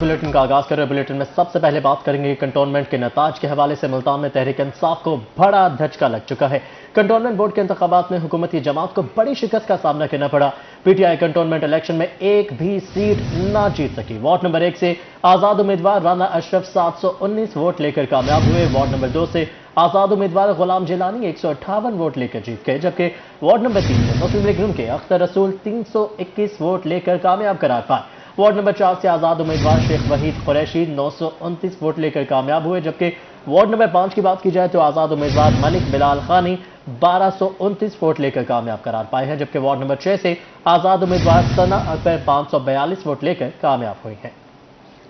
Bulletin का आगाज कर रहे बुलेटिन में सबसे पहले बात करेंगे कंटोनमेंट के नताज के हवाले से। मुल्तान में तहरीक इंसाफ को बड़ा धचका लग चुका है। कंटोनमेंट बोर्ड के इंतखाबात में हुकूमती जमात को बड़ी शिकस्त का सामना करना पड़ा। पीटीआई कंटोनमेंट इलेक्शन में एक भी सीट ना जीत सकी। वार्ड नंबर 1 से आजाद उम्मीदवार राना अशरफ 719 वोट लेकर कामयाब हुए। वार्ड नंबर 2 से आजाद उम्मीदवार गुलाम जिलानी 158 वोट लेकर जीत गए, जबकि वार्ड नंबर 3 से मुस्लिम लीग नून के अख्तर रसूल 321 वोट लेकर कामयाब करार पाए। वार्ड नंबर 4 से आजाद उम्मीदवार शेख वहीद कुरैशी 929 वोट लेकर कामयाब हुए, जबकि वार्ड नंबर 5 की बात की जाए तो आजाद उम्मीदवार मलिक बिलाल खानी 1229 वोट लेकर कामयाब करार पाए हैं, जबकि वार्ड नंबर 6 से आजाद उम्मीदवार सना अकबर 542 वोट लेकर कामयाब हुई हैं।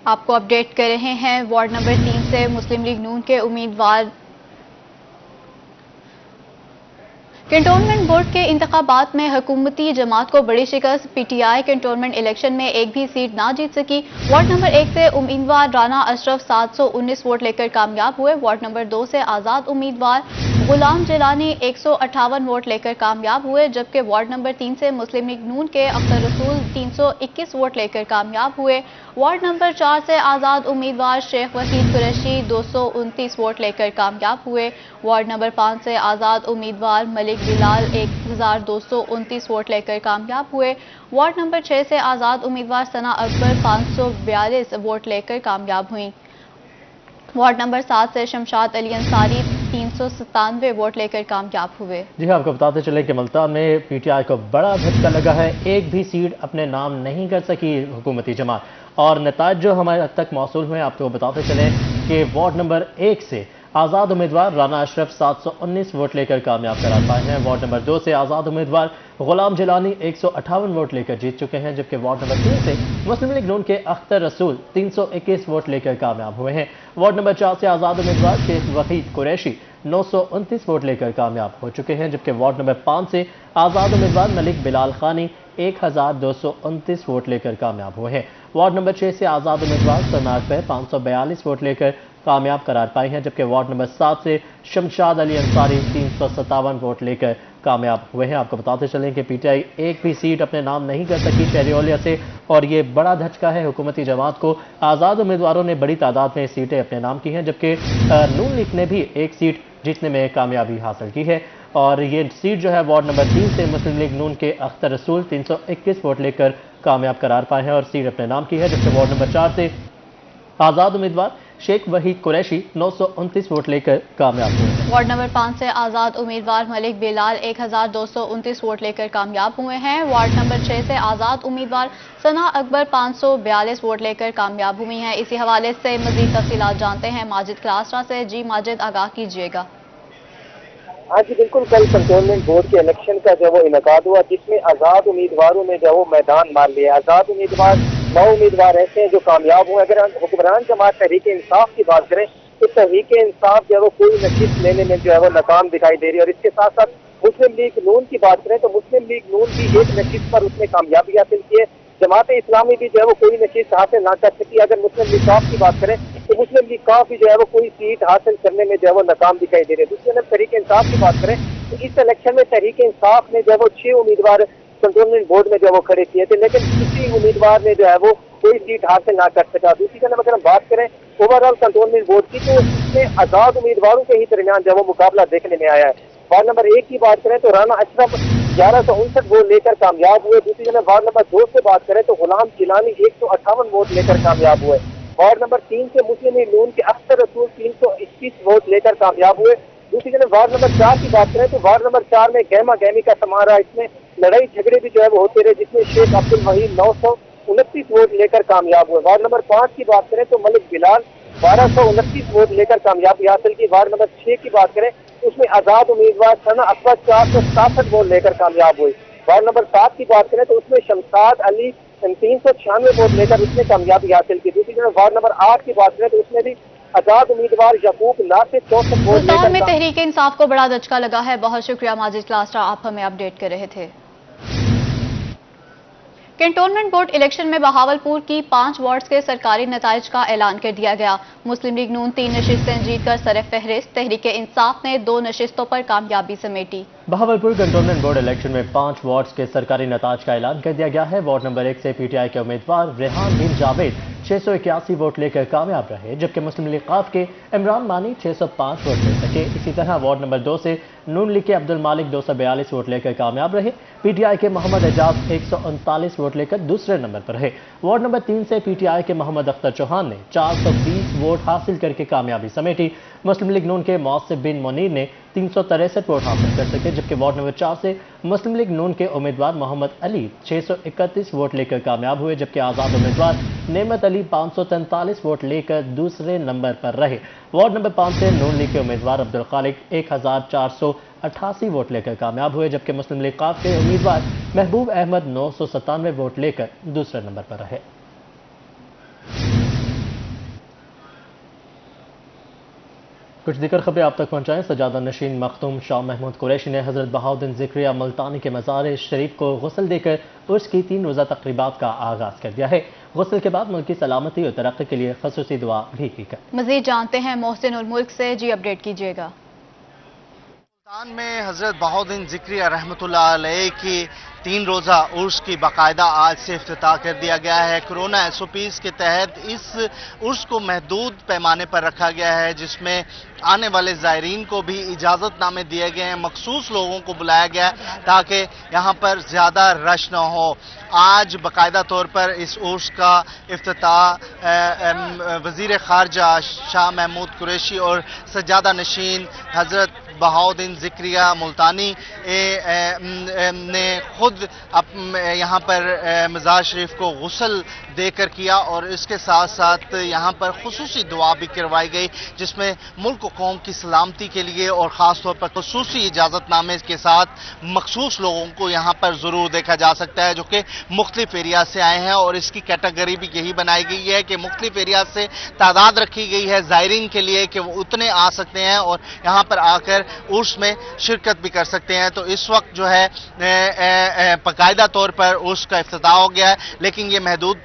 आपको अपडेट कर रहे हैं वार्ड नंबर 3 से मुस्लिम लीग नून के उम्मीदवार। कंटोनमेंट बोर्ड के इंतखाबात में हुकूमती जमात को बड़ी शिकस्त। पीटीआई कंटोनमेंट इलेक्शन में एक भी सीट ना जीत सकी। वार्ड नंबर 1 से उम्मीदवार राना अशरफ 719 वोट लेकर कामयाब हुए। वार्ड नंबर 2 से आजाद उम्मीदवार गुलाम जिलानी 158 वोट लेकर कामयाब हुए, जबकि वार्ड नंबर 3 से मुस्लिम लीग नून के अख्तर रसूल 321 वोट लेकर कामयाब हुए। वार्ड नंबर 4 से आजाद उम्मीदवार शेख वहीद कुरैशी 229 वोट लेकर कामयाब हुए। वार्ड नंबर 5 से आजाद उम्मीदवार मलिक बिलाल 1229 वोट लेकर कामयाब हुए। वार्ड नंबर 6 से आजाद उम्मीदवार सना अकबर 542 वोट लेकर कामयाब हुई। वार्ड नंबर 7 से शमशाद अली अंसारी 397 वोट लेकर कामयाब हुए। जी हाँ, आपको बताते चले कि मुल्तान में पीटीआई को बड़ा झटका लगा है। एक भी सीट अपने नाम नहीं कर सकी हुकूमती जमात, और नताज जो हमारे हद तक मौसूल हुए आपको बताते चले कि वार्ड नंबर 1 से आजाद उम्मीदवार राना अशरफ 719 वोट लेकर कामयाब करार पाए हैं। वार्ड नंबर 2 से आजाद उम्मीदवार गुलाम जिलानी 158 वोट लेकर जीत चुके हैं, जबकि वार्ड नंबर 3 से मुस्लिम लीग नून के अख्तर रसूल 321 वोट लेकर कामयाब हुए हैं। वार्ड नंबर 4 से आजाद उम्मीदवार शेख वहीद कुरैशी 929 वोट लेकर कामयाब हो चुके हैं, जबकि वार्ड नंबर 5 से आजाद उम्मीदवार मलिक बिलाल खानी 1229 वोट लेकर कामयाब हुए हैं। वार्ड नंबर 6 से आजाद उम्मीदवार सना अकबर 542 वोट लेकर कामयाब करार पाए हैं, जबकि वार्ड नंबर 7 से शमशाद अली अंसारी 357 वोट लेकर कामयाब हुए हैं। आपको बताते चलें कि पीटीआई एक भी सीट अपने नाम नहीं कर सकी शहरी ओलिया से, और ये बड़ा धचका है हुकूमती जमात को। आज़ाद उम्मीदवारों ने बड़ी तादाद में सीटें अपने नाम की हैं, जबकि नून लीग ने भी एक सीट जीतने में कामयाबी हासिल की है, और ये सीट जो है वार्ड नंबर 3 से मुस्लिम लीग नून के अख्तर रसूल 321 वोट लेकर कामयाब करार पाए हैं और सीट अपने नाम की है, जबकि वार्ड नंबर 4 से आजाद उम्मीदवार शेख वहीद कुरैशी 929 वोट लेकर कामयाब हुए हैं। वार्ड नंबर 5 से आजाद उम्मीदवार मलिक बिलाल 1229 वोट लेकर कामयाब हुए हैं। वार्ड नंबर 6 से आजाद उम्मीदवार सना अकबर 542 वोट लेकर कामयाब हुई हैं। इसी हवाले से मजीद तफसीलात जानते हैं माजिद क्लासरा से। जी माजिद, आगाह कीजिएगा। हाँ जी बिल्कुल, कल कंटोनमेंट बोर्ड के इलेक्शन का जो वो इनकाद हुआ, जिसमें आजाद उम्मीदवारों ने जो वो मैदान मार लिया। आजाद उम्मीदवार 9 उम्मीदवार ऐसे हैं जो कामयाब हुए। अगर हुक्मरान जमात तहरीक इंसाफ की बात करें तो तहरीक इंसाफ जो है वो कोई नशीब लेने में जो है वो नाकाम दिखाई दे रही है, और इसके साथ साथ मुस्लिम लीग नून की बात करें तो मुस्लिम लीग नून भी एक नशीब पर उसने कामयाबी हासिल की है। जमात इस्लामी भी जो है वो कोई नशीब हासिल ना कर सकी। अगर मुस्लिम लीग काफ की बात करें तो मुस्लिम लीग काफ भी जो है वो कोई सीट हासिल करने में जो है वो नाकाम दिखाई दे रही है। दूसरी तरफ तहरीक इंसाफ की बात करें तो इस इलेक्शन में तहरीक इंसाफ ने जो है वो 6 उम्मीदवार कंटोनमेंट बोर्ड में जो वो खड़े किए थे, लेकिन किसी उम्मीदवार ने जो है वो कोई सीट हासिल ना कर सका। दूसरी तरफ अगर हम बात करें ओवरऑल कंटोनमेंट बोर्ड की तो इसमें आजाद उम्मीदवारों के ही दरमियान जो है वो मुकाबला देखने में आया है। वार्ड नंबर 1 की बात करें तो राना अशरफ 1159 वोट लेकर कामयाब हुए। दूसरी तरफ वार्ड नंबर 2 से बात करें तो गुलाम जिलानी 158 वोट लेकर कामयाब हुए। वार्ड नंबर 3 से मुस्लिम लीग नून के अख्तर रसूल 321 वोट लेकर कामयाब हुए। दूसरी तरफ वार्ड नंबर 4 की बात करें तो वार्ड नंबर 4 में गहमा गहमी का समा रहा। इसमें लड़ाई झगड़े भी जो है वो होते रहे, जिसमें शेख अब्दुल वहीद 929 वोट लेकर कामयाब हुए। वार्ड नंबर 5 की बात करें तो मलिक बिलाल 1229 वोट लेकर कामयाबी हासिल की। वार्ड नंबर 6 की बात करें तो उसमें आजाद उम्मीदवार सना अकबर 467 वोट लेकर कामयाब हुई। वार्ड नंबर 7 की बात करें तो उसमें शमशाद अली 396 वोट लेकर उसने कामयाबी हासिल की। दूसरी तरफ वार्ड नंबर 8 की बात करें तो उसमें भी आजाद उम्मीदवार यकूब नासिर 64 वोट लेकर। में तहरीक इंसाफ को बड़ा धचका लगा है। बहुत शुक्रिया माजिद क्लासरा, आप हमें अपडेट कर रहे थे। कंटोनमेंट बोर्ड इलेक्शन में बहावलपुर की 5 वार्ड्स के सरकारी नताइज का ऐलान कर दिया गया। मुस्लिम लीग नून 3 नशिस्तें जीतकर सर फहरिस्त, तहरीक इंसाफ ने 2 नशिस्तों पर कामयाबी समेटी। बहावलपुर कंटोनमेंट बोर्ड इलेक्शन में 5 वार्ड्स के सरकारी नताज का ऐलान कर दिया गया है। वार्ड नंबर 1 से पीटीआई के उम्मीदवार रेहान बिन जावेद 681 वोट लेकर कामयाब रहे, जबकि मुस्लिम लीग काफ के इमरान मानी 605 वोट ले सके। इसी तरह वार्ड नंबर 2 से नून लीग के अब्दुल मालिक 242 वोट लेकर कामयाब रहे। पीटीआई के मोहम्मद एजाज 139 वोट लेकर दूसरे नंबर पर रहे। वार्ड नंबर 3 से पीटीआई के मोहम्मद अख्तर चौहान ने 420 वोट हासिल करके कामयाबी समेटी। मुस्लिम लीग नून के मौसिफ बिन मुनीर ने 363 वोट हासिल कर सके, जबकि वार्ड नंबर 4 से मुस्लिम लीग नून के उम्मीदवार मोहम्मद अली 631 वोट लेकर कामयाब हुए, जबकि आज़ाद उम्मीदवार नेमत अली 543 वोट लेकर दूसरे नंबर पर रहे। वार्ड नंबर 5 से नून लीग के उम्मीदवार अब्दुल खालिक 1488 वोट लेकर कामयाब हुए, जबकि मुस्लिम लीग काफ के उम्मीदवार महबूब अहमद 997 वोट लेकर दूसरे नंबर पर रहे। कुछ दिक्कत खबरें आप तक पहुंचाएं। सजादा नशीन मखदूम शाह महमूद कुरैशी ने हजरत बहाउद्दीन ज़िक्रिया मुल्तानी के मज़ार शरीफ को गुस्ल देकर उर्स की 3 रोज़ा तक़रीबात का आगाज़ कर दिया है। गुस्ल के बाद मुल्क की सलामती और तरक्की के लिए ख़ुसूसी दुआ भी की गई। मज़ीद जानते हैं मोहसिन उल मुल्क से। जी अपडेट कीजिएगा। मुल्तान में हजरत बहाउद्दीन ज़िक्रिया रहमतुल्लाह अलैह की 3 रोज़ा उर्स की बाकायदा आज से इफ्तिताह कर दिया गया है। कोरोना SOPs के तहत इस उर्स को महदूद पैमाने पर रखा गया है, जिसमें आने वाले ज़ायरीन को भी इजाज़तनामे दिए गए हैं। मखसूस लोगों को बुलाया गया है ताकि यहाँ पर ज़्यादा रश न हो। आज बाकायदा तौर पर इस उर्स का इफ्तिताह वज़ीर ख़ारजा शाह महमूद कुरैशी और सजादा नशीन हजरत बहाउद्दीन ज़िक्रिया मुल्तानी ने खुद यहाँ पर मज़ार शरीफ को गुस्ल देकर किया और इसके साथ साथ यहाँ पर खुसूसी दुआ भी करवाई गई, जिसमें मुल्क और कौम की सलामती के लिए और ख़ास तौर पर खुसूसी इजाज़तनामे के साथ मखसूस लोगों को यहाँ पर ज़रूर देखा जा सकता है, जो कि मुख्तलिफ एरिया से आए हैं। और इसकी कैटेगरी भी यही बनाई गई है कि मुख्तलिफ एरिया से तादाद रखी गई है ज़ायरीन के लिए कि वो उतने आ सकते हैं और यहाँ पर आकर उर्स में शिरकत भी कर सकते हैं। तो इस वक्त जो है बाकायदा तौर पर उर्स का इफ्तिताह हो गया है, लेकिन ये महदूद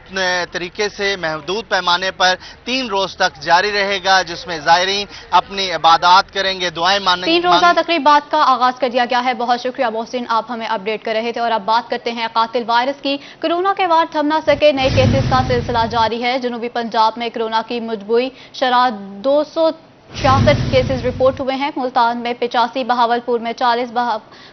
तरीके से महदूद पैमाने पर 3 रोज तक जारी रहेगा, जिसमें ज़ायरीन अपनी इबादत करेंगे, दुआएं मांगेंगे। 3 रोज़ा तकरीबात का आगाज कर दिया गया है। बहुत शुक्रिया मोहसिन, आप हमें अपडेट कर रहे थे। और अब बात करते हैं कातिल वायरस की। कोरोना के वार थम ना सके, नए केसेस का सिलसिला जारी है। जनूबी पंजाब में कोरोना की मजबूई शरह 266 केसेस रिपोर्ट हुए हैं। मुल्तान में 85, बहावलपुर में 40,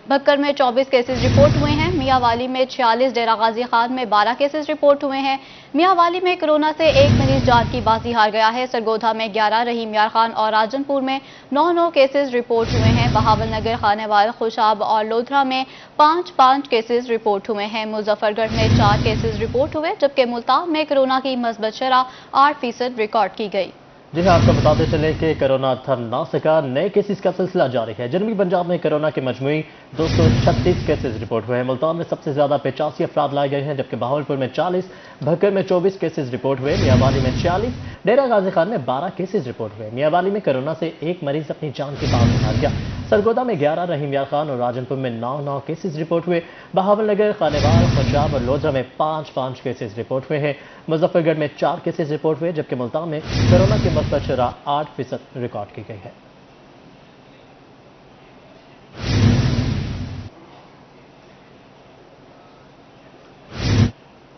भक्कर में 24 केसेस रिपोर्ट हुए हैं। मियांवाली में 46, डेरा गाजी खान में 12 केसेस रिपोर्ट हुए हैं। मियांवाली में कोरोना से 1 मरीज जान की बाजी हार गया है। सरगोधा में 11, रहीम यार खान और राजनपुर में 9 केसेस रिपोर्ट हुए हैं। बहावल नगर, खानेवाल, खुशाब और लोधरा में 5 केसेस रिपोर्ट हुए हैं। मुजफ्फरगढ़ में 4 केसेस रिपोर्ट हुए, जबकि मुल्तान में कोरोना की मस्बत शरह 8% रिकॉर्ड की गई। जी हाँ, आपको बताते चले कि कोरोना थम ना सका, नए केसेस का सिलसिला जारी है। जनूबी पंजाब में कोरोना के मजमूई 236 केसेस रिपोर्ट हुए हैं। मुल्तान में सबसे ज्यादा 85 अफराद लाए गए हैं, जबकि बहावलपुर में 40, भक्कर में 24 केसेस रिपोर्ट हुए। मियांवाली में 46, डेरा गाजी खान में 12 केसेस रिपोर्ट हुए। मियांवाली में कोरोना से 1 मरीज अपनी जान की बात हार गया। सरगोदा में 11, रहीम यार खान और राजनपुर में 9 केसेस रिपोर्ट हुए। बहावल नगर, खानेवाल, खुशाब और लोधरा में 5 केसेस रिपोर्ट हुए हैं। मुजफ्फरगढ़ में 4 केसेस रिपोर्ट हुए, जबकि मुल्तान में कोरोना की मस्बत शरह 8% रिकॉर्ड की गई है।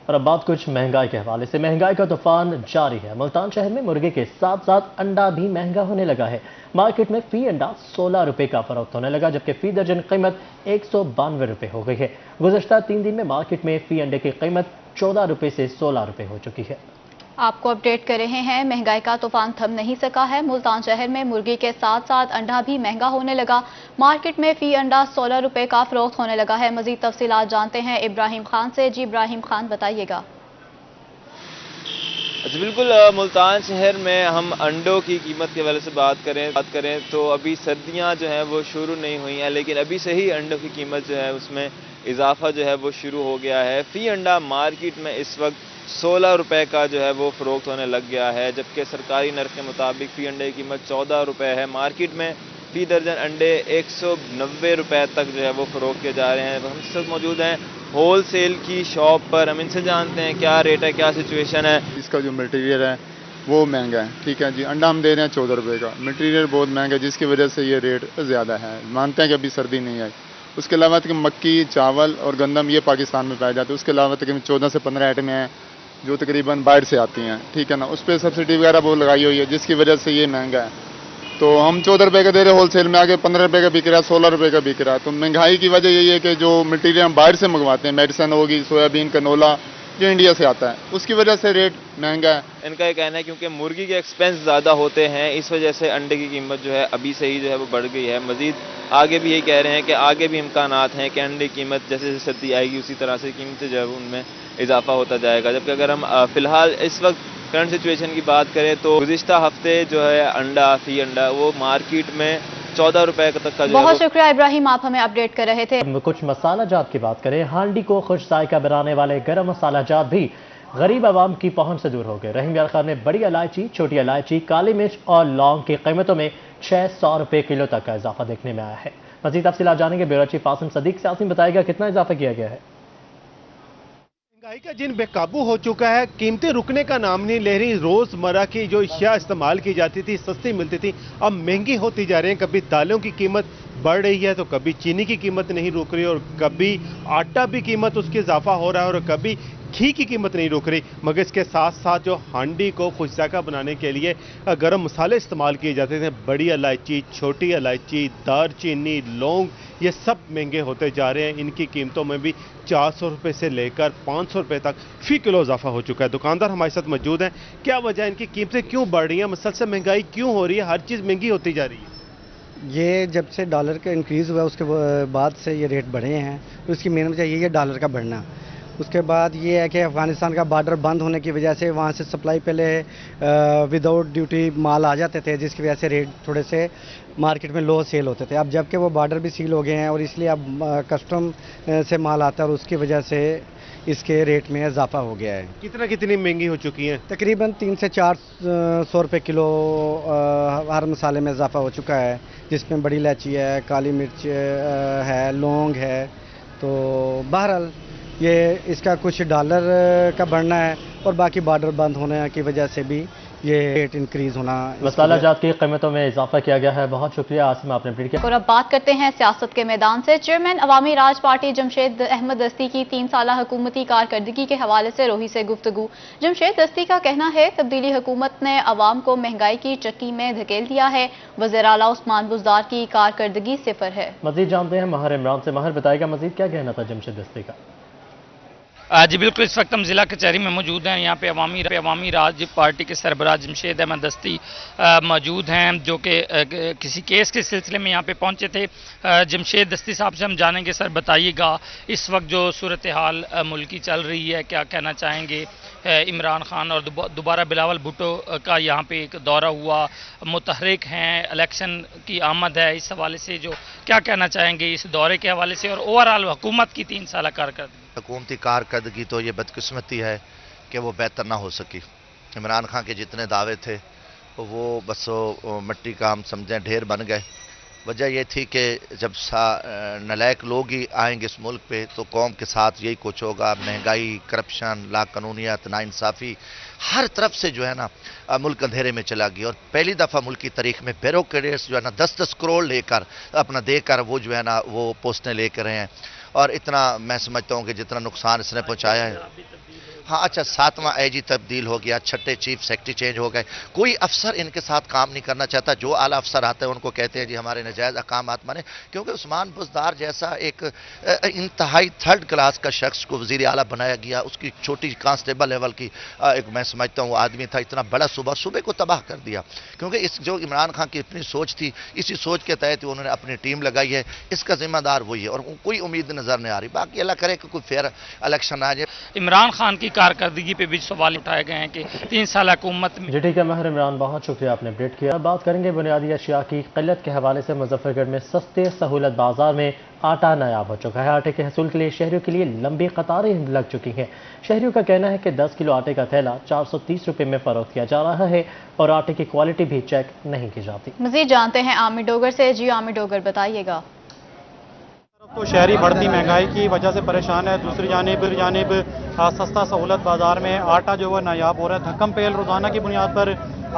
और अब बात कुछ महंगाई के हवाले से। महंगाई का तूफान जारी है। मुल्तान शहर में मुर्गे के साथ साथ अंडा भी महंगा होने लगा है। मार्केट में फी अंडा 16 रुपए का फरोख्त होने लगा, जबकि फी दर्जन कीमत 192 रुपए हो गई है। गुज़श्ता 3 दिन में मार्केट में फी अंडे की कीमत 14 रुपए से 16 रुपए हो चुकी है। आपको अपडेट कर रहे हैं। महंगाई का तूफान थम नहीं सका है। मुल्तान शहर में मुर्गी के साथ साथ अंडा भी महंगा होने लगा। मार्केट में फी अंडा 16 रुपए का फरोख्त होने लगा है। मजीद तफसीलात जानते हैं इब्राहिम खान से। जी इब्राहिम खान, बताइएगा। अच्छा, बिल्कुल। मुल्तान शहर में हम अंडों की कीमत के हवाले से बात करें तो अभी सर्दियां जो हैं वो शुरू नहीं हुई हैं, लेकिन अभी से ही अंडों की कीमत जो है उसमें इजाफा जो है वो शुरू हो गया है। फी अंडा मार्केट में इस वक्त 16 रुपए का जो है वो फरोख्त होने लग गया है, जबकि सरकारी नर्ख के मुताबिक फी अंडे की कीमत 14 रुपए है। मार्केट में फी दर्जन अंडे 190 रुपए तक जो है वो फरोख्त किए जा रहे हैं। हम इस वक्त मौजूद हैं होल सेल की शॉप पर। हम इनसे जानते हैं क्या रेट है, क्या सिचुएशन है। इसका जो मटेरियल है वो महंगा है। ठीक है जी, अंडा हम दे रहे हैं 14 रुपए का। मटेरियल बहुत महंगा है, जिसकी वजह से ये रेट ज़्यादा है। मानते हैं कि अभी सर्दी नहीं आई اس کے علاوہ تقریباً مکی، چاول اور گندم یہ پاکستان میں پائے جاتے ہیں. اس کے علاوہ تقریباً 14 سے 15 آئٹمیں ہیں جو تقریباً باہر سے آتی ہیں. ٹھیک ہے نا, اس پہ سبسڈی وغیرہ بہت لگائی ہوئی ہے جس کی وجہ سے یہ مہنگا ہے. تو ہم 14 روپے کا دے رہے ہیں ہول سیل میں, آگے 15 روپے کا بک رہا ہے, 16 روپے کا بک رہا ہے. تو مہنگائی کی وجہ یہی ہے کہ جو مٹیریل ہم باہر سے منگواتے ہیں, میڈیسن ہوگی, سویابین کنولا جو انڈیا سے آتا ہے, اس کی وجہ سے ریٹ مہنگا ہے. ان کا یہ کہنا ہے کیونکہ مرغی کے ایکسپینس زیادہ ہوتے ہیں, اس وجہ سے انڈے کی قیمت جو ہے ابھی سے ہی جو ہے وہ بڑھ گئی ہے. مزید آگے بھی یہی کہہ رہے ہیں کہ آگے بھی امکانات ہیں کہ انڈے کی قیمت جیسے جیسے سردی آئے گی اسی طرح سے قیمتیں جو ہے ان میں اضافہ ہوتا جائے گا. جبکہ اگر ہم فی الحال اس وقت کرنٹ سچویشن کی بات کریں تو گزشتہ ہفتے جو ہے فی انڈا وہ مارکیٹ میں 14 روپے تک کا جو ہے. بہت شکریہ ابراہیم, آپ ہمیں اپڈیٹ کر رہے تھے. کچھ مسالہ جات کی بات کریں. ہانڈی کو خوش ذائقہ بنانے والے گرم مسالہ جات بھی غریب عوام کی پہنچ سے دور ہو گئے. رحیم یار خان نے بڑی الائچی, چھوٹی الائچی, کالی مرچ اور لونگ کی قیمتوں میں 600 روپے کلو تک کا اضافہ دیکھنے میں آیا ہے. مزید تفصیلات جانیں گے بیورو چیف عاصم صدیق سے. عاصم بتائے گا کتنا اضافہ کیا گیا ہے. مہنگائی کا جن بے قابو ہو چکا ہے, قیمتیں رکنے کا نام نہیں لے رہی. روزمرہ کی جو اشیاء استعمال کی جاتی تھی, سستی ملتی تھی, اب مہنگی ہوتی جا رہی ہیں. کبھی دالوں کی قیمت بڑھ رہی ہے تو کبھی چینی کی قیمت نہیں رک رہی, اور کبھی آٹا بھی قیمت اس کی اضافہ ہو رہا ہے, اور کبھی گھی کی قیمت نہیں رک رہی. مگر اس کے ساتھ ساتھ جو ہانڈی کو خوش ذائقہ بنانے کے لیے گرم مسالے استعمال کیے جاتے تھے, بڑی الائچی, چھوٹی الائچی, دار چینی, لونگ, یہ سب مہنگے ہوتے جا رہے ہیں. ان کی قیمتوں میں بھی 400 روپے سے لے کر 500 روپے تک فی کلو اضافہ ہو چکا ہے. دکاندار ہمارے ساتھ موجود ہیں. کیا وجہ ہے, ان کی قیمتیں کیوں بڑھ رہی ہیں, مسلسل مہنگائی کیوں ہو رہی ہے, ہر چیز مہنگی ہوتی جا رہی ہے؟ یہ جب سے ڈالر کا انکریز ہوا اس کے بعد سے یہ ریٹ بڑھے ہیں. اس کی مین وجہ یہ ہے ڈالر کا بڑھنا. اس کے بعد یہ ہے کہ افغانستان کا بارڈر بند ہونے کی وجہ سے وہاں سے سپلائی پہلے وداؤٹ ڈیوٹی مال آ جاتے تھے, جس کی وجہ سے ریٹ تھوڑے سے مارکیٹ میں لو سیل ہوتے تھے. اب جب کہ وہ بارڈر بھی سیل ہو گئے ہیں اور اس لیے اب کسٹم سے مال آتا ہے, اور اس کی وجہ سے اس کے ریٹ میں اضافہ ہو گیا ہے. کتنی مہنگی ہو چکی ہیں؟ تقریباً 300 سے 400 روپے کلو ہر مسالے میں اضافہ ہو چکا ہے, جس میں بڑی الائچی ہے, کالی مرچ ہے, لونگ ہے. تو بہرحال یہ اس کا کچھ ڈالر کا بڑھنا ہے اور باقی بارڈر بند ہونے کی وجہ سے بھی یہ ریٹ انکریز ہونا. مسالہ جات کی قیمتوں میں اضافہ کیا گیا ہے. بہت شکریہ عاصم, آپ نے اپڈیٹ کیا. اور اب بات کرتے ہیں سیاست کے میدان سے. چیئرمین عوامی راج پارٹی جمشید احمد دستی کی 3 سالہ حکومتی کارکردگی کے حوالے سے روہی سے گفتگو. جمشید دستی کا کہنا ہے تبدیلی حکومت نے عوام کو مہنگائی کی چکی میں دھکیل دیا ہے. وزیر اعلیٰ عثمان بزدار کی کارکردگی 0 ہے. مزید جانتے ہیں ماہر عمران سے. ماہر بتائے گا مزید کیا کہنا تھا جمشید دستی کا. جی بالکل, اس وقت ہم ضلع کچہری میں موجود ہیں. یہاں پہ عوامی راج پارٹی کے سربراہ جمشید احمد دستی موجود ہیں, جو کہ کسی کیس کے سلسلے میں یہاں پہ پہنچے تھے. جمشید دستی صاحب سے ہم جانیں گے, سر بتائیے گا اس وقت جو صورتحال ملکی چل رہی ہے, کیا کہنا چاہیں گے. عمران خان اور دوبارہ بلاول بھٹو کا یہاں پہ ایک دورہ ہوا, متحرک ہیں, الیکشن کی آمد ہے, اس حوالے سے جو کیا کہنا چاہیں گے اس دورے کے حوالے سے, اور اوورآل حکومت کی 3 سالہ کارکردگی. حکومتی کارکردگی تو یہ بدقسمتی ہے کہ وہ بہتر نہ ہو سکی. عمران خان کے جتنے دعوے تھے وہ بس مٹی کا ہم سمجھیں ڈھیر بن گئے. وجہ یہ تھی کہ جب نالائق لوگ ہی آئیں گے اس ملک پہ تو قوم کے ساتھ یہی کچھ ہوگا. مہنگائی, کرپشن, لا قانونیت, ناانصافی, ہر طرف سے جو ہے نا ملک اندھیرے میں چلا گیا. اور پہلی دفعہ ملک کی تاریخ میں بیوروکریٹس جو ہے نا 10-10 کروڑ لے کر اپنا دے کر وہ جو ہے نا وہ پوسٹیں لے کر رہے ہیں. اور اتنا میں سمجھتا ہوں کہ جتنا نقصان اس نے پہنچایا ہے. ہاں اچھا, 7واں AG تبدیل ہو گیا, 6ٹھے چیف سیکرٹری چینج ہو گئے. کوئی افسر ان کے ساتھ کام نہیں کرنا چاہتا. جو اعلیٰ افسر آتے ہیں ان کو کہتے ہیں جی ہمارے ناجائز احکامات مانے, کیونکہ عثمان بزدار جیسا ایک انتہائی 3rd کلاس کا شخص کو وزیر اعلیٰ بنایا گیا. اس کی چھوٹی کانسٹیبل لیول کی ایک میں سمجھتا ہوں وہ آدمی تھا, اتنا بڑا صوبے کو تباہ کر دیا. کیونکہ اس جو عمران خان کی اپنی سوچ تھی, اسی سوچ کے تحت انہوں نے اپنی ٹیم لگائی ہے. اس کا ذمہ دار وہی ہے اور کوئی امید نظر نہیں آ رہی. باقی اللہ کرے کہ کوئی فیئر الیکشن آ جائے. عمران خان کی کارکردگی پہ بھی سوال اٹھائے گئے ہیں کہ 3 سالہ حکومت میں. جی ٹھیک ہے ماہر عمران, بہت شکریہ آپ نے اپڈیٹ کیا. بات کریں گے بنیادی اشیاء کی قلت کے حوالے سے. مظفر گڑھ میں سستے سہولت بازار میں آٹا نایاب ہو چکا ہے. آٹے کے حصول کے لیے شہریوں کے لیے لمبی قطاریں لگ چکی ہیں. شہریوں کا کہنا ہے کہ 10 کلو آٹے کا تھیلا 430 روپے میں فروخت کیا جا رہا ہے اور آٹے کی کوالٹی بھی چیک نہیں کی جاتی. مزید جانتے ہیں عامر ڈوگر سے. جی عامر ڈوگر بتائیے گا. تو شہری بڑھتی مہنگائی کی وجہ سے پریشان ہے, دوسری جانب سستا سہولت بازار میں آٹا جو ہے نایاب ہو رہا ہے. دھکم پہل روزانہ کی بنیاد پر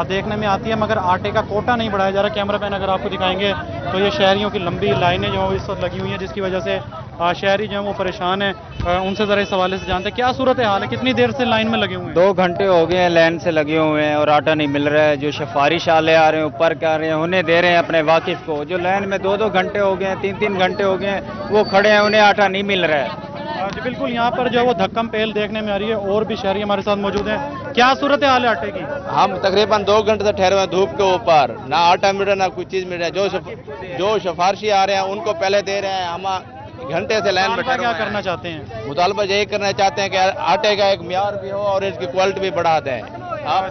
देखने में आती है, मगर आटे का कोटा नहीं बढ़ाया जा रहा। कैमरा मैन अगर आपको दिखाएंगे तो ये शहरियों की लंबी लाइनें जो इस वक्त लगी हुई हैं, जिसकी वजह से शहरी जो हैं वो परेशान हैं। उनसे ज़रा इस हवाले से जानते हैं क्या सूरत हाल है, कितनी देर से लाइन में लगे हुए हैं? 2 घंटे हो गए हैं लाइन से लगे हुए हैं और आटा नहीं मिल रहा है। जो सिफारिश वाले आ रहे हैं ऊपर कर रहे हैं, उन्हें दे रहे हैं अपने वाकिफ को। जो लाइन में 2-2 घंटे हो गए हैं, 3-3 घंटे हो गए हैं, वो खड़े हैं, उन्हें आटा नहीं मिल रहा है। जी बिल्कुल, यहाँ पर जो है वो धक्कम पेल देखने में आ रही है। और भी शहरी हमारे साथ मौजूद हैं। क्या सूरत हाल है आटे की? हम तकरीबन 2 घंटे से ठहरे हुए धूप के ऊपर, ना आटा मिल रहा ना कोई चीज मिल रहा है। जो सिफारशी आ रहे हैं उनको पहले दे रहे हैं। हम घंटे से लाइन में क्या करना चाहते हैं? मुतालबा यही करना चाहते हैं कि आटे का एक म्यार भी हो और इसकी क्वालिटी भी बढ़ा दें।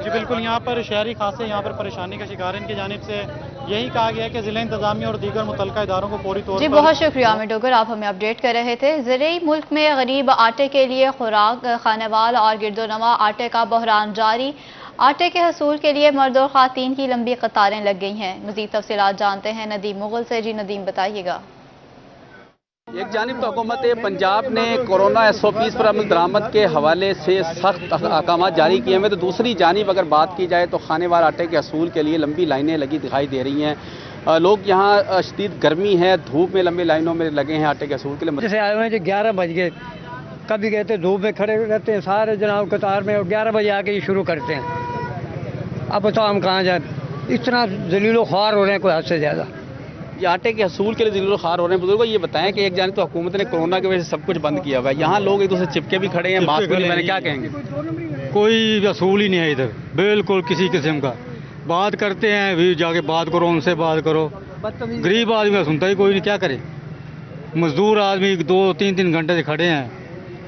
जी बिल्कुल, यहाँ पर शहरी खासे यहाँ पर परेशानी का शिकार है। इनकी जानिब से यही कहा गया है कि जिला इंतजामिया और दीगर मुतल्लिका इदारों को पूरी तौर पर। जी बहुत शुक्रिया अमित डोगर, आप हमें अपडेट कर रहे थे। ज़रिए मुल्क में गरीब आटे के लिए खुराक, खानेवाल और गिरदोनवा आटे का बहरान जारी। आटे के हसूल के लिए मर्द और खातीन की लंबी कतारें लग गई हैं। मज़ीद तफसीलात जानते हैं नदीम मुगल से। जी नदीम बताइएगा। एक जानिब तो हुकूमत पंजाब ने कोरोना SOPs पर अमल दरामद के हवाले से सख्त अहकाम जारी किए हैं, तो दूसरी जानिब अगर बात की जाए तो खानेवाल आटे के हसूल के लिए लंबी लाइनें लगी दिखाई दे रही हैं। लोग यहाँ शदीद गर्मी है, धूप में लंबी लाइनों में लगे हैं आटे के हसूल के लिए। जैसे आए हुए हैं 11 बज गए, कभी कहते धूप में खड़े रहते हैं सारे जनाब कतार में, और 11 बजे आके ये शुरू करते हैं। अब बताओ हम कहाँ जाए, इतना जलीलो ख्वार हो रहे हैं कोई हद से ज़्यादा। ये आटे के हसूल के लिए दिलो खार हो रहे हैं। बुजुर्गों ये बताएं कि एक जानिब तो हुकूमत ने कोरोना की वजह से सब कुछ बंद किया हुआ है, यहाँ लोग एक दूसरे चिपके भी खड़े हैं, मास्क भी नहीं पहने, क्या कहेंगे? कोई हसूल ही नहीं है इधर, बिल्कुल किसी किस्म का। बात करते हैं भी जाके बात करो, उनसे बात करो। गरीब आदमी सुनता ही कोई नहीं, क्या करे? मजदूर आदमी 2-3 घंटे से खड़े हैं,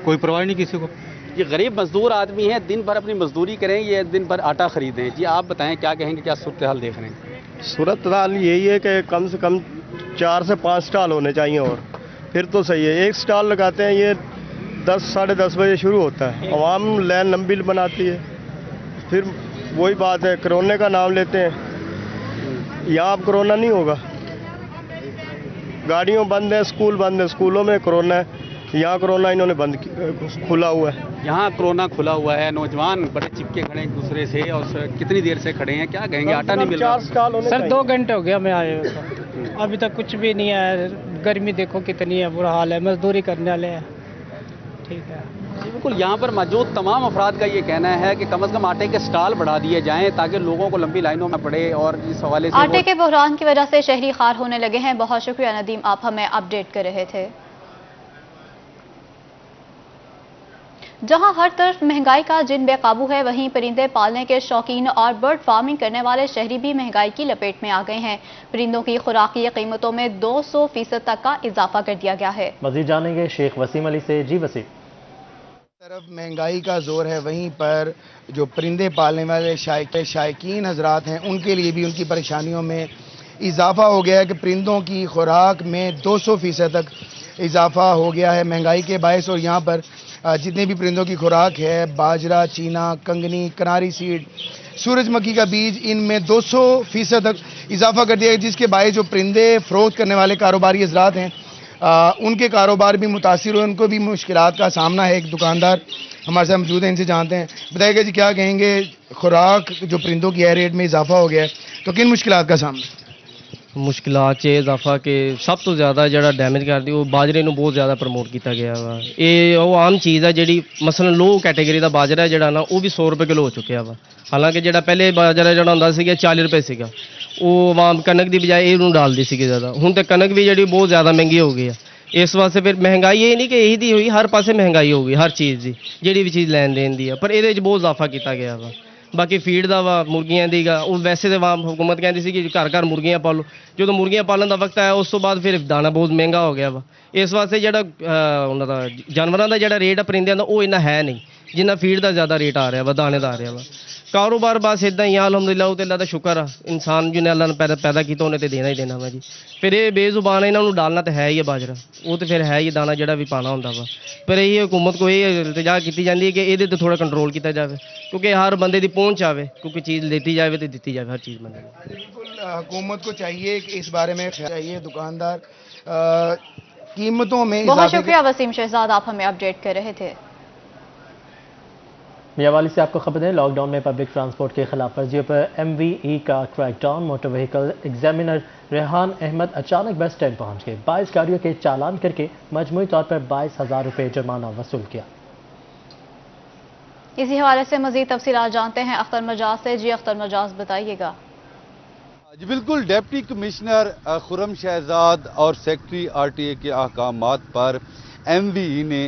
कोई परवाह नहीं किसी को। ये गरीब मजदूर आदमी हैं, दिन भर अपनी मजदूरी करें, ये दिन भर आटा खरीदें। जी आप बताएं क्या कहेंगे, क्या सूरत हाल देख रहे हैं? सूरत हाल यही है कि कम से कम 4 से 5 स्टॉल होने चाहिए, और फिर तो सही है। एक स्टॉल लगाते हैं, ये 10 साढ़े 10 बजे शुरू होता है, आवाम लाइन लंबी बनाती है। फिर वही बात है, कोरोना का नाम लेते हैं। यहाँ अब कोरोना नहीं होगा, गाड़ियों बंद है, स्कूल बंद है, स्कूलों में कोरोना है, यहाँ कोरोना इन्होंने बंद खुला हुआ है। यहाँ कोरोना खुला हुआ है, नौजवान बड़े चिपके खड़े एक दूसरे से, और कितनी देर से खड़े हैं, क्या कहेंगे? आटा नहीं मिल रहा सर, 2 घंटे हो गया मैं आए हुए, अभी तक कुछ भी नहीं है। गर्मी देखो कितनी है, बुरा हाल है, मजदूरी करने वाले हैं। ठीक है बिल्कुल, यहाँ पर मौजूद तमाम अफराद का ये कहना है कि कम से कम आटे के स्टॉल बढ़ा दिए जाएं ताकि लोगों को लंबी लाइनों में पड़े। और इस हवाले से आटे के बहरान की वजह से शहरी खार होने लगे हैं। बहुत शुक्रिया नदीम, आप हमें अपडेट कर रहे थे। जहां हर तरफ महंगाई का जिन बेकाबू है, वहीं परिंदे पालने के शौकीन और बर्ड फार्मिंग करने वाले शहरी भी महंगाई की लपेट में आ गए हैं। परिंदों की खुराकी कीमतों में 200% तक का इजाफा कर दिया गया है। मजीद जानेंगे शेख वसीम अली से। जी वसीम। तरफ महंगाई का जोर है, वहीं पर जो परिंदे पालने वाले शायकीन हजरात हैं, उनके लिए भी उनकी परेशानियों में इजाफा हो गया है कि परिंदों की खुराक में 200% तक इजाफा हो गया है महंगाई के बायस। और यहाँ पर जितने भी परिंदों की खुराक है, बाजरा, चीना, कंगनी, कनारी सीड, सूरजमुखी का बीज, इनमें 200% तक इजाफा कर दिया है, जिसके बायस जो परिंदे फरोख्त करने वाले कारोबारी हजरात हैं, उनके कारोबार भी मुतासिर हुए, उनको भी मुश्किलात का सामना है। एक दुकानदार हमारे साथ मौजूद हैं, इनसे जानते हैं। बताइएगा जी, क्या कहेंगे, खुराक जो परिंदों की है रेट में इजाफा हो गया है, तो किन मुश्किलात का सामना? मुश्किलात च इजाफा के सब तो ज़्यादा जो डैमेज करती वो बाजरे को बहुत ज़्यादा प्रमोट किया गया वा। ये वो आम चीज़ है जी, मसलन लो कैटेगरी का बाजरा है जोड़ा ना, वो भी 100 रुपये किलो हो चुका वा। हालांकि जो पहले बाजरा जो होंगे 40 रुपये से, वो आम कनक की बजाय ये डालती सी ज़्यादा। हूँ तो कनक भी जी बहुत ज़्यादा महंगी हो गई है। इस वास्ते फिर महंगाई ये नहीं कि यही दी हुई, हर पासे महंगाई हो गई, हर चीज़ की जी भी चीज़ लैन देन दी है, पर ये बहुत इजाफा किया गया वा। बाकी फीड का वा, मुर्गियां दी गा, वैसे तो वाम हुकूमत कहती सी कि घर घर मुर्गियां पालो। जो मुर्गियां पालन का वक्त है, उस तो बाद फिर दाना बहुत महंगा हो गया वा। इस वास्ते जो जानवरों का जो रेट है परिंदे का, वो इन्ना है नहीं जिन्ना फीड का ज़्यादा रेट आ रहा वा, दाने का आ रहा वा। कारोबार बस इदा ही अलहमदुलिल्लाह, वो तो अल्लाह का शुक्र आ, इंसान जिन्हें अल्लाह ने पैदा किया उन्हें तो देना ही देना वा जी। फिर ये बेजुबान है, इन्होंने डालना तो है ही है बाजरा, वो तो फिर है ही दाना जोड़ा भी पाना होंगे वा। पर यही हुकूमत को ये इल्तिजा की जाती है कि ये तो थोड़ा कंट्रोल किया जाए, क्योंकि हर बंदे की पहुँच आए, क्योंकि चीज़ लेती जाए तो दी जाए हर चीज़ बंदे को। बिल्कुल, हुकूमत को चाहिए कि इस बारे में चाहिए, दुकानदार कीमतों में। बहुत शुक्रिया वसीम शहजाद, आप हमें अपडेट कर रहे थे। मियाँवाली से आपको खबर दें, लॉकडाउन में पब्लिक ट्रांसपोर्ट की खिलाफ वर्जियों पर MVE का crackdown. Motor vehicle examiner Rehan Ahmed अचानक बस स्टैंड पहुंच गए। 22 गाड़ियों के चालान करके मजमूई तौर पर 22,000 रुपये जुर्माना वसूल किया। इसी हवाले से मजीद तफसीलात जानते हैं अख्तर मजाज से। जी अख्तर मजाज, बताइएगा। जी बिल्कुल, डिप्टी कमिश्नर खुर्रम शहजाद और सेक्रेटरी RTA के अहकामात पर MVE ने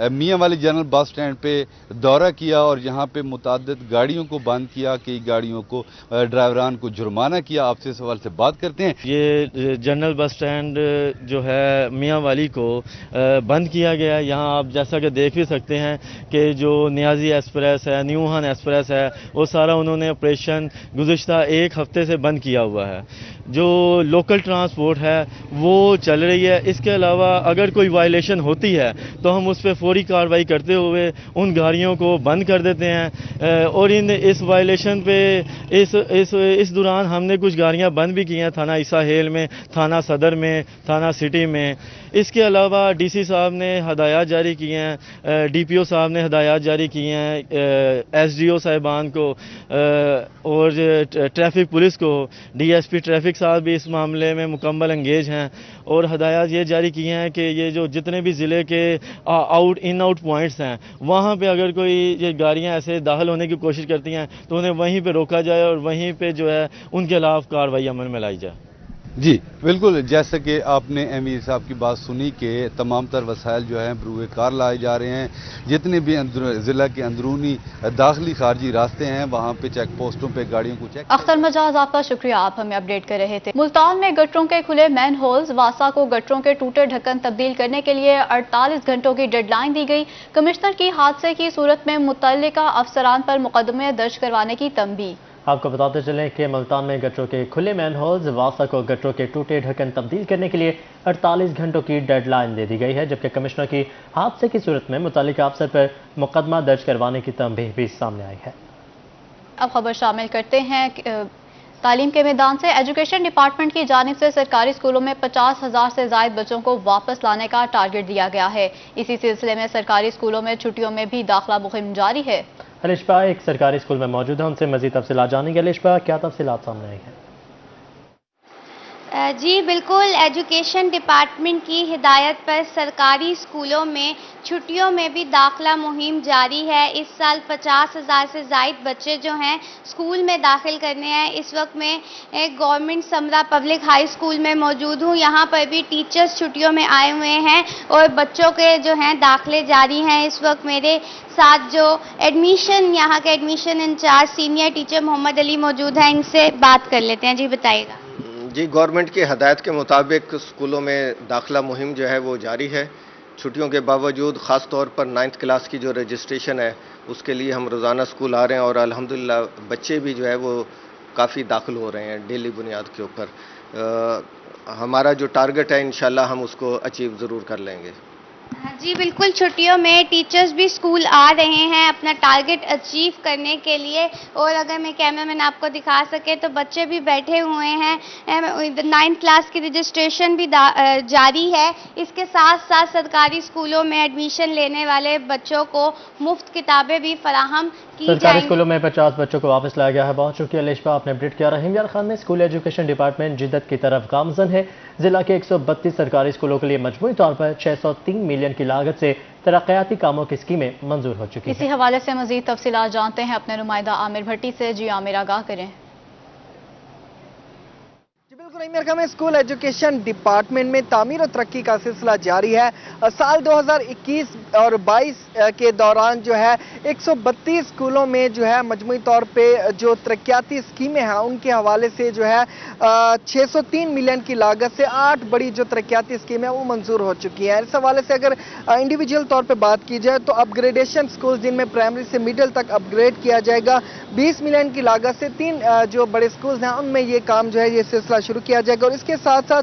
मियाँवाली जनरल बस स्टैंड पे दौरा किया और यहाँ पे मुताद्दिद गाड़ियों को बंद किया, कई गाड़ियों को ड्राइवरान को जुर्माना किया। आपसे इस सवाल से बात करते हैं। ये जनरल बस स्टैंड जो है मियाँवाली को बंद किया गया है। यहाँ आप जैसा कि देख भी सकते हैं कि जो नियाजी एक्सप्रेस है, न्यूहान एक्सप्रेस है, वो सारा उन्होंने ऑपरेशन गुज़िश्ता एक हफ्ते से बंद किया हुआ है। जो लोकल ट्रांसपोर्ट है वो चल रही है। इसके अलावा अगर कोई वायलेशन होती है तो हम उस पर फौरी कार्रवाई करते हुए उन गाड़ियों को बंद कर देते हैं। और इस वायलेशन पे इस दौरान हमने कुछ गाड़ियां बंद भी की हैं, थाना ईसा हेल में, थाना सदर में, थाना सिटी में। इसके अलावा DC साहब ने हदायत जारी किए हैं, DPO साहब ने हदायत जारी किए हैं SDO साहिबान को और ट्रैफिक पुलिस को। DSP ट्रैफिक साहब भी इस मामले में मुकम्मल एंगेज हैं और हदायत ये जारी किए हैं कि ये जो जितने भी ज़िले के इन आउट पॉइंट्स हैं वहाँ पे अगर कोई ये गाड़ियाँ ऐसे दाखिल होने की कोशिश करती हैं तो उन्हें वहीं पे रोका जाए और वहीं पे जो है उनके खिलाफ कार्रवाई अमल में लाई जाए। जी बिल्कुल, जैसे कि आपने MVE साहब की बात सुनी कि तमाम तर वसाइल जो हैं बरूए कार लाए जा रहे हैं। जितने भी ज़िला के अंदरूनी दाखिली खारजी रास्ते हैं वहाँ पे चेक पोस्टों पे गाड़ियों को चेक। अख्तर मजाज, आपका शुक्रिया, आप हमें अपडेट कर रहे थे। मुल्तान में गटरों के खुले मैन होल्स, वासा को गटरों के टूटे ढक्कन तब्दील करने के लिए 48 घंटों की डेडलाइन दी गई। कमिश्नर की हादसे की सूरत में मुतल्लिका अफसरान पर मुकदमे दर्ज करवाने की तंबीह। आपको बताते चलें कि मुल्तान में गटरों के खुले मैन होल्स, वासा को गटरों के टूटे ढक्कन तब्दील करने के लिए 48 घंटों की डेडलाइन दे दी गई है, जबकि कमिश्नर की हादसे की सूरत में मुतल्लिका अफसर पर मुकदमा दर्ज करवाने की तंबीह भी सामने आई है। अब खबर शामिल करते हैं तालीम के मैदान से। एजुकेशन डिपार्टमेंट की जानिब से सरकारी स्कूलों में 50,000 से ज़ायद बच्चों को वापस लाने का टारगेट दिया गया है। इसी सिलसिले में सरकारी स्कूलों में छुट्टियों में भी दाखिला मुहिम जारी है। अलिशबा एक सरकारी स्कूल में मौजूद है, उनसे मजीद तफसीलात जानेंगे। अलिशबा, क्या तफसीलात सामने आई है? जी बिल्कुल, एजुकेशन डिपार्टमेंट की हिदायत पर सरकारी स्कूलों में छुट्टियों में भी दाखिला मुहिम जारी है। इस साल 50,000 से ज़ायद बच्चे जो हैं स्कूल में दाखिल करने हैं। इस वक्त मैं गवर्नमेंट समरा पब्लिक हाई स्कूल में मौजूद हूँ। यहाँ पर भी टीचर्स छुट्टियों में आए हुए हैं और बच्चों के जो हैं दाखिले जारी हैं। इस वक्त मेरे साथ जो यहाँ के admission incharge senior teacher Mohammad Ali मौजूद हैं, इनसे बात कर लेते हैं। जी बताइएगा। जी, गवर्नमेंट की हदायत के मुताबिक स्कूलों में दाखिला मुहिम जो है वो जारी है। छुट्टियों के बावजूद ख़ास तौर पर 9th क्लास की जो रजिस्ट्रेशन है उसके लिए हम रोज़ाना स्कूल आ रहे हैं और अल्हम्दुलिल्लाह बच्चे भी जो है वो काफ़ी दाखिल हो रहे हैं डेली बुनियाद के ऊपर। हमारा जो टारगेट है इंशाल्लाह हम उसको अचीव ज़रूर कर लेंगे। जी बिल्कुल, छुट्टियों में टीचर्स भी स्कूल आ रहे हैं अपना टारगेट अचीव करने के लिए। और अगर मैं कैमरामैन आपको दिखा सके तो बच्चे भी बैठे हुए हैं। 9th क्लास की रजिस्ट्रेशन भी जारी है। इसके साथ साथ सरकारी स्कूलों में एडमिशन लेने वाले बच्चों को मुफ्त किताबें भी फराहम की जाएंगी। सरकारी स्कूलों में 50 बच्चों को वापस लाया गया है। बहुत शुक्रिया अलिशबा, आपने अपडेट किया। रहीम यार खान ने स्कूल एजुकेशन डिपार्टमेंट जिद्दत की तरफ गामजन है। जिला के 132 सरकारी स्कूलों के लिए मजमूई तौर पर 603 मिलियन की लागत से तरक्याती कामों की स्कीमें मंजूर हो चुकी हैं। इसी हवाले से मजीद तफसीलात जानते हैं अपने नुमाइंदा आमिर भट्टी से। जी आमिर, आगाह करें। में स्कूल एजुकेशन डिपार्टमेंट में तामीर और तरक्की का सिलसिला जारी है। साल 2021 और 22 के दौरान जो है 132 स्कूलों में जो है मजमूई तौर पे जो तरक्याती स्कीमें हैं उनके हवाले से जो है 603 मिलियन की लागत से 8 बड़ी जो तरक्याती स्कीमें वो मंजूर हो चुकी हैं। इस हवाले से अगर इंडिविजुअल तौर पे बात की जाए तो अपग्रेडेशन स्कूल जिनमें प्राइमरी से मिडिल तक अपग्रेड किया जाएगा 20 मिलियन की लागत से 3 जो बड़े स्कूल्स हैं उनमें ये काम जो है ये सिलसिला शुरू किया जाएगा। और इसके साथ साथ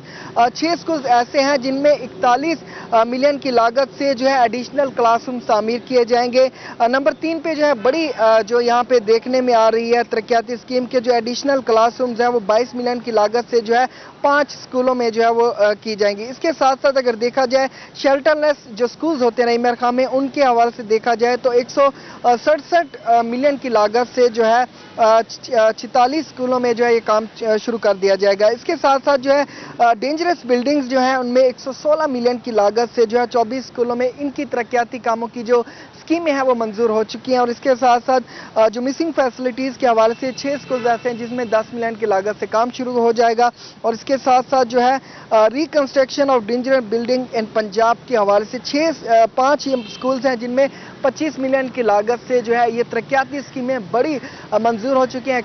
6 स्कूल ऐसे हैं जिनमें 41 मिलियन की लागत से जो है एडिशनल क्लासरूम तामीर किए जाएंगे। नंबर 3 पे जो है बड़ी जो यहाँ पे देखने में आ रही है तरक्याती स्कीम के जो एडिशनल क्लासरूम्स हैं वो 22 मिलियन की लागत से जो है 5 स्कूलों में जो है वो की जाएंगी। इसके साथ साथ अगर देखा जाए शेल्टरलेस जो स्कूल्स होते हैं नई मेरखा में, उनके हवाले से देखा जाए तो 167 मिलियन की लागत से जो है 46 स्कूलों में जो है ये काम शुरू कर दिया जाएगा। इसके साथ साथ जो है डेंजरस बिल्डिंग्स जो हैं उनमें 116 मिलियन की लागत से जो है 24 स्कूलों में इनकी तरक्याती कामों की जो स्कीमें हैं वो मंजूर हो चुकी हैं। और इसके साथ साथ जो मिसिंग फैसिलिटीज़ के हवाले से 6 स्कूल ऐसे हैं जिसमें 10 मिलियन की लागत से काम शुरू हो जाएगा। और इसके साथ साथ जो है reconstruction of dangerous building in Punjab के हवाले से 5 स्कूल्स हैं जिनमें 25 मिलियन की लागत से जो है ये तरक्याती स्कीमें बड़ी मंजूर हो चुकी हैं।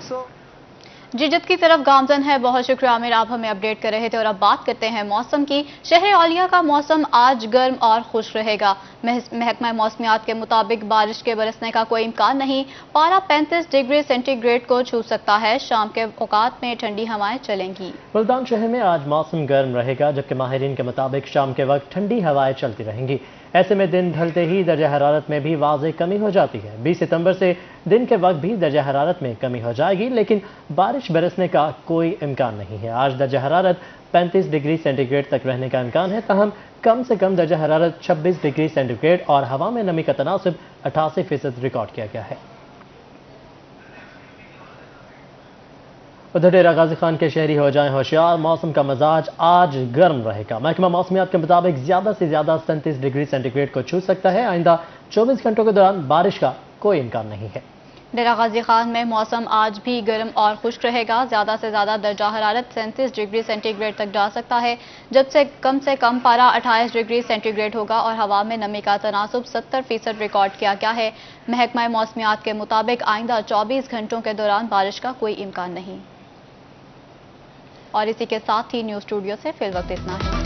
जिद्द की तरफ गामजन है। बहुत शुक्रिया आमिर, आप हमें अपडेट कर रहे थे। और अब बात करते हैं मौसम की। शहर औलिया का मौसम आज गर्म और खुश रहेगा। महकमा मौसमियात के मुताबिक बारिश के बरसने का कोई इम्कान नहीं। पारा 35 डिग्री सेंटीग्रेड को छू सकता है। शाम के औकात में ठंडी हवाएं चलेंगी। मुल्तान शहर में आज मौसम गर्म रहेगा, जबकि माहिरीन के मुताबिक शाम के वक्त ठंडी हवाएं चलती रहेंगी। ऐसे में दिन ढलते ही दर्जा हरारत में भी वाज़ेह कमी हो जाती है। 20 सितंबर से दिन के वक्त भी दर्जा हरारत में कमी हो जाएगी, लेकिन बारिश बरसने का कोई इम्कान नहीं है। आज दर्जा हरारत 35 डिग्री सेंटीग्रेड तक रहने का इम्कान है, तहम कम से कम दर्जा हरारत 26 डिग्री सेंटीग्रेड और हवा में नमी का तनासुब 88% रिकॉर्ड किया गया है। उधर डेरा गाजी खान के शहरी हो जाएं होशियार, मौसम का मिजाज आज गर्म रहेगा। महकमा मौसमियात के मुताबिक ज्यादा से ज्यादा 37 डिग्री सेंटीग्रेड को छू सकता है। आइंदा 24 घंटों के दौरान बारिश का कोई इम्कान नहीं है। डेरा गाजी खान में मौसम आज भी गर्म और खुश्क रहेगा। ज्यादा से ज्यादा दर्जा हरारत 37 डिग्री सेंटीग्रेड तक जा सकता है, जबसे कम पारा 28 डिग्री सेंटीग्रेड होगा और हवा में नमी का तनासुब 70% रिकॉर्ड किया गया है। महकमा मौसमियात के मुताबिक आइंदा 24 घंटों के दौरान बारिश का कोई इम्कान नहीं। और इसी के साथ ही न्यूज़ स्टूडियो से फिल वक्त इतना है।